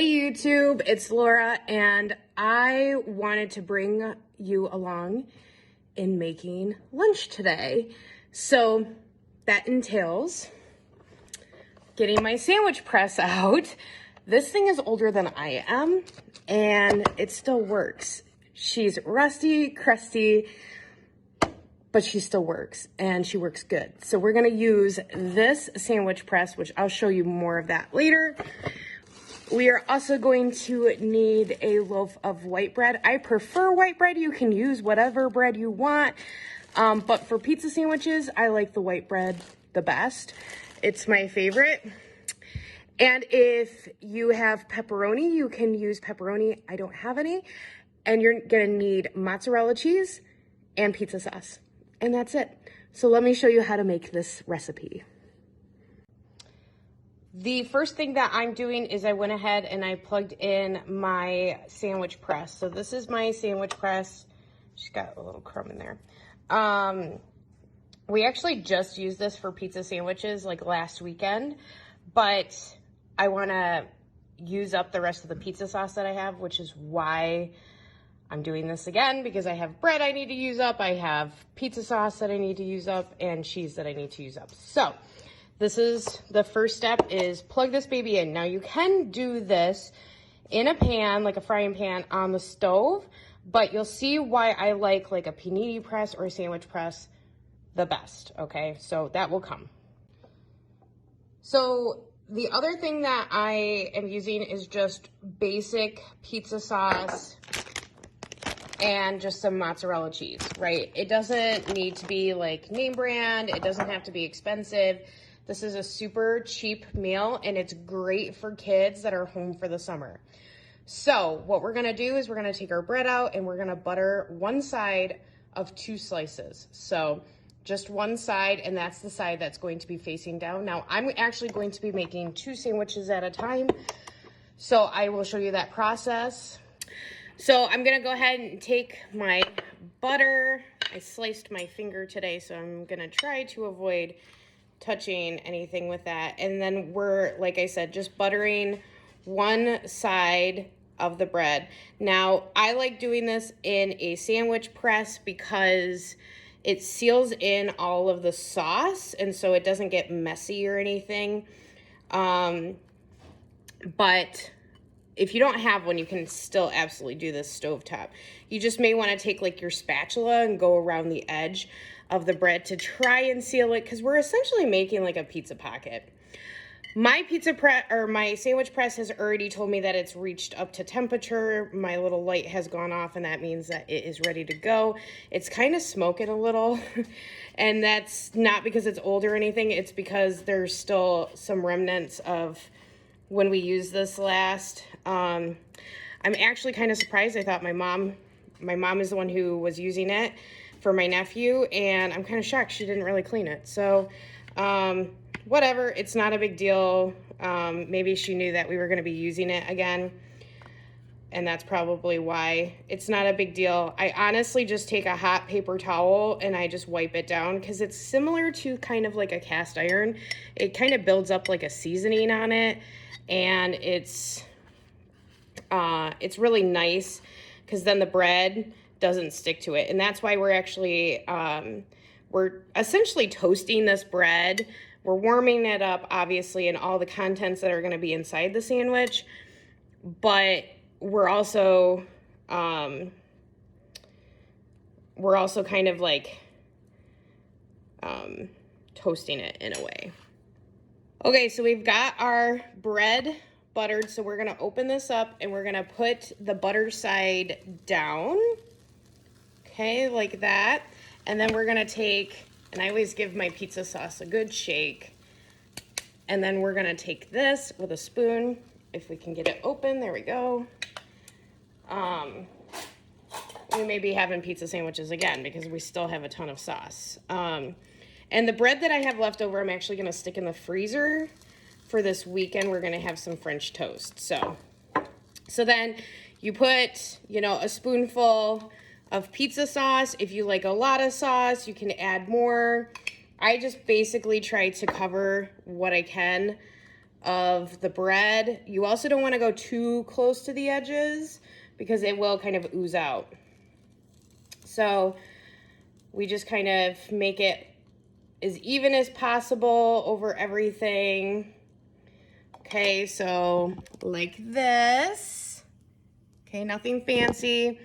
Hey YouTube, it's Laura, and I wanted to bring you along in making lunch today. So that entails getting my sandwich press out. This thing is older than I am, and it still works. She's rusty, crusty, but she still works, and she works good. So we're gonna use this sandwich press, which I'll show you more of that later. We are also going to need a loaf of white bread. I prefer white bread. You can use whatever bread you want. But for pizza sandwiches, I like the white bread the best. It's my favorite. And if you have pepperoni, you can use pepperoni. I don't have any. And you're gonna need mozzarella cheese and pizza sauce. And that's it. So let me show you how to make this recipe. The first thing that I'm doing is I went ahead and I plugged in my sandwich press. So this is my sandwich press. She's got a little crumb in there. We actually just used this for pizza sandwiches like last weekend, but I want to use up the rest of the pizza sauce that I have, which is why I'm doing this again, because I have bread I need to use up, I have pizza sauce that I need to use up, and cheese that I need to use up. So this is the first step, is plug this baby in. Now you can do this in a pan, like a frying pan on the stove, but you'll see why I like a panini press or a sandwich press the best, okay? So that will come. So the other thing that I am using is just basic pizza sauce and just some mozzarella cheese, right? It doesn't need to be like name brand. It doesn't have to be expensive. This is a super cheap meal, and it's great for kids that are home for the summer. So what we're gonna do is we're gonna take our bread out and we're gonna butter one side of 2 slices. So just one side, and that's the side that's going to be facing down. Now I'm actually going to be making 2 sandwiches at a time, so I will show you that process. So I'm gonna go ahead and take my butter. I sliced my finger today, so I'm gonna try to avoid touching anything with that. And then we're, like I said, just buttering one side of the bread. Now, I like doing this in a sandwich press because it seals in all of the sauce, and so it doesn't get messy or anything. But if you don't have one, you can still absolutely do this stovetop. You just may want to take like your spatula and go around the edge of the bread to try and seal it, because we're essentially making like a pizza pocket. My pizza press, or my sandwich press, has already told me that it's reached up to temperature. My little light has gone off, and that means that it is ready to go. It's kind of smoking a little, and that's not because it's old or anything. It's because there's still some remnants of when we used this last. I'm actually kind of surprised. I thought my mom is the one who was using it for my nephew, and I'm kind of shocked she didn't really clean it. So whatever, it's not a big deal. Maybe she knew that we were going to be using it again, and that's probably why. It's not a big deal. I honestly just take a hot paper towel and I just wipe it down, because it's similar to kind of like a cast iron. It kind of builds up like a seasoning on it, and it's really nice, because then the bread doesn't stick to it. And that's why we're actually, we're essentially toasting this bread. We're warming it up, obviously, and all the contents that are going to be inside the sandwich, but we're also kind of like toasting it in a way. Okay, so we've got our bread buttered, so we're gonna open this up and we're gonna put the butter side down, okay, like that. And then we're gonna take, and I always give my pizza sauce a good shake, and then we're gonna take this with a spoon, if we can get it open. There we go. We may be having pizza sandwiches again because we still have a ton of sauce. And the bread that I have left over, I'm actually gonna stick in the freezer for this weekend. We're gonna have some French toast. So then you put, a spoonful of pizza sauce. If you like a lot of sauce, you can add more. I just basically try to cover what I can of the bread. You also don't want to go too close to the edges because it will kind of ooze out. So we just kind of make it as even as possible over everything. Okay, so like this. Okay, nothing fancy.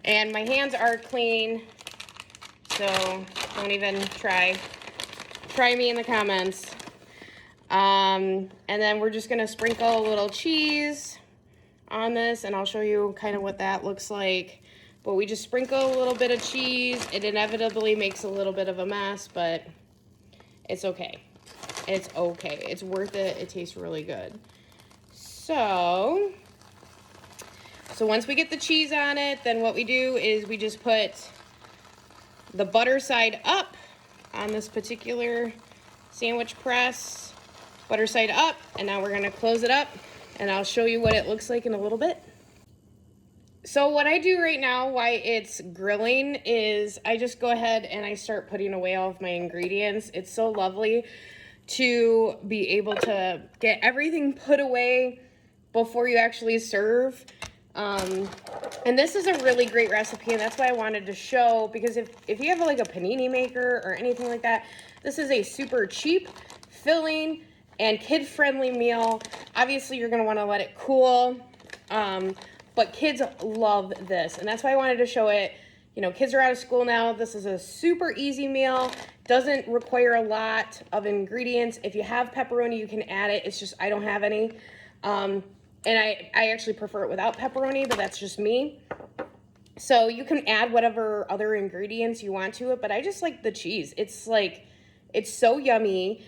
And my hands are clean, so don't even try me in the comments. And then we're just gonna sprinkle a little cheese on this, and I'll show you kind of what that looks like. But we just sprinkle a little bit of cheese. It inevitably makes a little bit of a mess, but it's okay. It's okay. It's worth it. It tastes really good. So once we get the cheese on it, then what we do is we just put the butter side up on this particular sandwich press. Butter side up, and now we're gonna close it up, and I'll show you what it looks like in a little bit. So what I do right now while it's grilling is I just go ahead and I start putting away all of my ingredients. It's so lovely to be able to get everything put away before you actually serve. And this is a really great recipe, and that's why I wanted to show, because if you have like a panini maker or anything like that, this is a super cheap, filling, and kid-friendly meal. Obviously, you're gonna wanna let it cool, but kids love this, and that's why I wanted to show it. You know, kids are out of school now. This is a super easy meal. Doesn't require a lot of ingredients. If you have pepperoni, you can add it. It's just, I don't have any. And I actually prefer it without pepperoni, but that's just me. So you can add whatever other ingredients you want to it, but I just like the cheese. It's like, it's so yummy.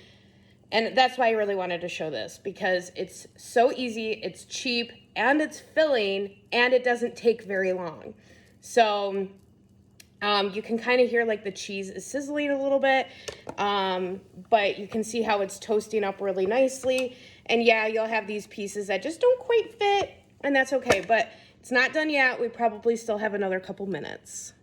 And that's why I really wanted to show this, because it's so easy, it's cheap, and it's filling, and it doesn't take very long. So you can kind of hear like the cheese is sizzling a little bit, but you can see how it's toasting up really nicely. And yeah, you'll have these pieces that just don't quite fit, and that's okay, but it's not done yet. We probably still have another couple minutes.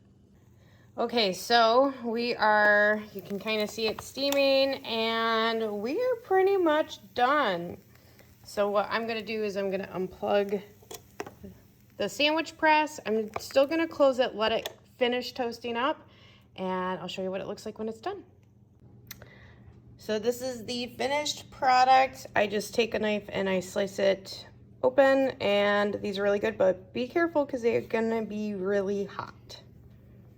Okay, so you can kind of see it steaming, and we're pretty much done. So what I'm gonna do is I'm gonna unplug the sandwich press. I'm still gonna close it, let it finish toasting up, and I'll show you what it looks like when it's done. So this is the finished product. I just take a knife and I slice it open, and these are really good, but be careful because they're gonna be really hot.